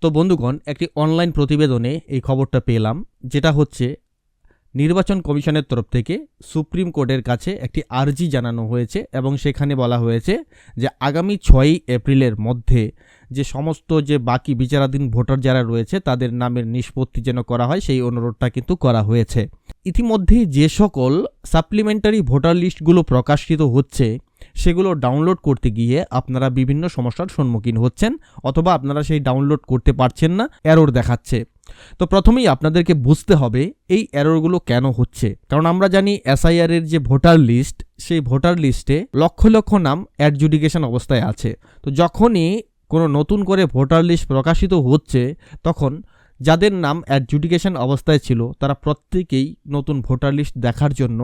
তো বন্ধুগণ, একটি অনলাইন প্রতিবেদনে এই খবরটা পেলাম, যেটা হচ্ছে নির্বাচন কমিশনের তরফ থেকে সুপ্রিম কোর্টের কাছে একটি আর্জি জানানো হয়েছে এবং সেখানে বলা হয়েছে যে আগামী 6ই এপ্রিলের মধ্যে যে সমস্ত যে বাকি বিচারাধীন ভোটার যারা রয়েছে তাদের নামের নিষ্পত্তি যেন করা হয়, সেই অনুরোধটা কিন্তু করা হয়েছে। ইতিমধ্যেই যে সকল সাপ্লিমেন্টারি ভোটার লিস্টগুলো প্রকাশিত হচ্ছে সেগুলো ডাউনলোড করতে গিয়ে আপনারা বিভিন্ন সমস্যার সম্মুখীন হচ্ছেন, অথবা আপনারা সেই ডাউনলোড করতে পারছেন না, এরর দেখাচ্ছে। তো প্রথমেই আপনাদেরকে বুঝতে হবে এই এররগুলো কেন হচ্ছে। কারণ আমরা জানি এসআইআর এর যে ভোটার লিস্ট, সেই ভোটার লিস্টে লক্ষ লক্ষ নাম অ্যাডজুডিকেশন অবস্থায় আছে। তো যখনই কোনো নতুন করে ভোটার লিস্ট প্রকাশিত হচ্ছে, তখন যাদের নাম অ্যাডজুডিকেশন অবস্থায় ছিল তারা প্রত্যেকেই নতুন ভোটার লিস্ট দেখার জন্য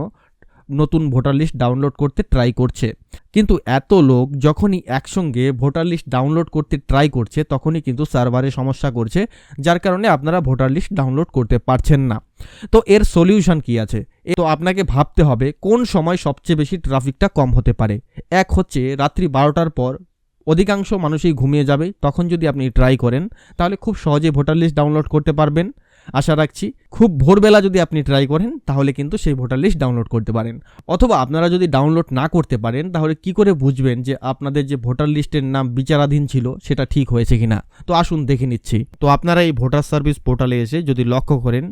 নতুন ভোটার লিস্ট ডাউনলোড করতে ট্রাই করছে। কিন্তু এত লোক যখনই একসঙ্গে ভোটার লিস্ট ডাউনলোড করতে ট্রাই করছে, তখনই কিন্তু সার্ভারে সমস্যা করছে, যার কারণে আপনারা ভোটার লিস্ট ডাউনলোড করতে পারছেন না। তো এর সলিউশন কি আছে? তো আপনাকে ভাবতে হবে কোন সময় সবচেয়ে বেশি ট্রাফিকটা কম হতে পারে। এক হচ্ছে রাত্রি 12টার পর অধিকাংশ মানুষই ঘুমিয়ে যাবে, তখন যদি আপনি ট্রাই করেন তাহলে খুব সহজে ভোটার লিস্ট ডাউনলোড করতে পারবেন, আশা রাখছি। খুব ভোরবেলা যদি আপনি ট্রাই করেন তাহলে কিন্তু সেই ভোটার লিস্ট ডাউনলোড করতে পারেন। অথবা আপনারা যদি ডাউনলোড না করতে পারেন তাহলে কি করে বুঝবেন যে আপনাদের যে ভোটার লিস্টের নাম বিচারাধীন ছিল সেটা ঠিক হয়েছে কিনা? তো আসুন দেখে নিচ্ছি। তো আপনারা এই ভোটার সার্ভিস পোর্টালে এসে যদি লক্ষ্য করেন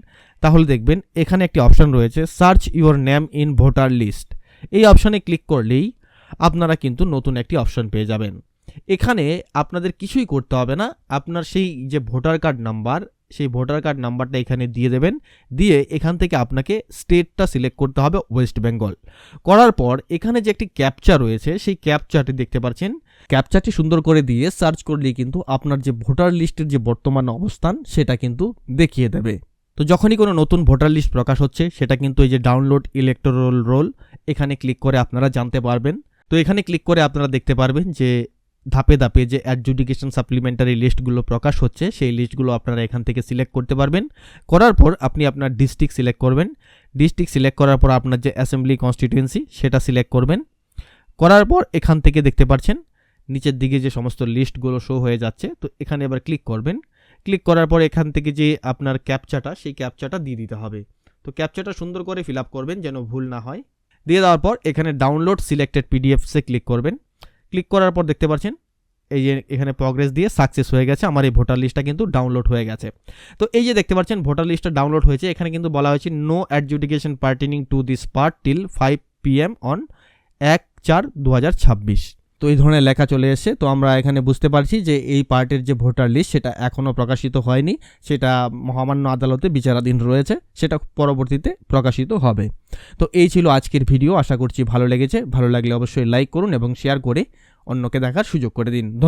তাহলে দেখবেন এখানে একটি অপশন রয়েছে, search your name in voter list. এই অপশনে ক্লিক করলেই আপনারা কিন্তু নতুন একটি অপশন পেয়ে যাবেন। এখানে আপনাদের কিছুই করতে হবে না, আপনার সেই যে ভোটার কার্ড নাম্বার, সেই ভোটার কার্ড নাম্বারটা এখানে দিয়ে দেবেন। দিয়ে এখান থেকে আপনাকে স্টেটটা সিলেক্ট করতে হবে ওয়েস্ট বেঙ্গল। করার পর এখানে যে একটি ক্যাপচা রয়েছে, সেই ক্যাপচাটি দেখতে পাচ্ছেন, ক্যাপচাটি সুন্দর করে দিয়ে সার্চ করলেই কিন্তু আপনার যে ভোটার লিস্টের যে বর্তমান অবস্থান সেটা কিন্তু দেখিয়ে দেবে। তো যখনই কোনো নতুন ভোটার লিস্ট প্রকাশ হচ্ছে সেটা কিন্তু এই যে ডাউনলোড ইলেকটোরাল রোল, এখানে ক্লিক করে আপনারা জানতে পারবেন। তো এখানে ক্লিক করে আপনারা দেখতে পারবেন যে ধাপে ধাপে যে অ্যাডজুডিকেশন সাপ্লিমেন্টারি লিস্টগুলো প্রকাশ হচ্ছে, সেই লিস্টগুলো আপনারা এখান থেকে সিলেক্ট করতে পারবেন। করার পর আপনি আপনার ডিস্ট্রিক্ট সিলেক্ট করবেন। ডিস্ট্রিক্ট সিলেক্ট করার পর আপনার যে অ্যাসেম্বলি কনস্টিটিউয়েন্সি সেটা সিলেক্ট করবেন। করার পর এখান থেকে দেখতে পাচ্ছেন নিচের দিকে যে সমস্ত লিস্টগুলো শো হয়ে যাচ্ছে, তো এখানে এবার ক্লিক করবেন। ক্লিক করার পর এখান থেকে যে আপনার ক্যাপচাটা, সেই ক্যাপচাটা দিয়ে দিতে হবে। তো ক্যাপচাটা সুন্দর করে ফিল আপ করবেন যেন ভুল না হয়। দিয়ে দেওয়ার পর এখানে ডাউনলোড সিলেক্টেড পিডিএফসে ক্লিক করবেন। ক্লিক করার পর দেখতে পাচ্ছেন এই যে এখানে প্রগ্রেস দিয়ে সাকসেস হয়ে গেছে, আমার এই ভোটার লিস্টটা কিন্তু ডাউনলোড হয়ে গেছে। তো এই যে দেখতে পাচ্ছেন ভোটার লিস্টটা ডাউনলোড হয়েছে, এখানে কিন্তু বলা হয়েছে no adjudication pertaining to this part till 5 PM on 1/4/2026। তো এই ধরনের লেখা চলে এসেছে। তো আমরা এখানে বুঝতে পারছি যে এই পার্টের যে ভোটার লিস্ট সেটা এখনও প্রকাশিত হয়নি, সেটা মহামান্য আদালতে বিচারাধীন রয়েছে, সেটা পরবর্তীতে প্রকাশিত হবে। তো এই ছিল আজকের ভিডিও, আশা করছি ভালো লেগেছে। ভালো লাগলে অবশ্যই লাইক করুন এবং শেয়ার করে অন্যকে দেখার সুযোগ করে দিন।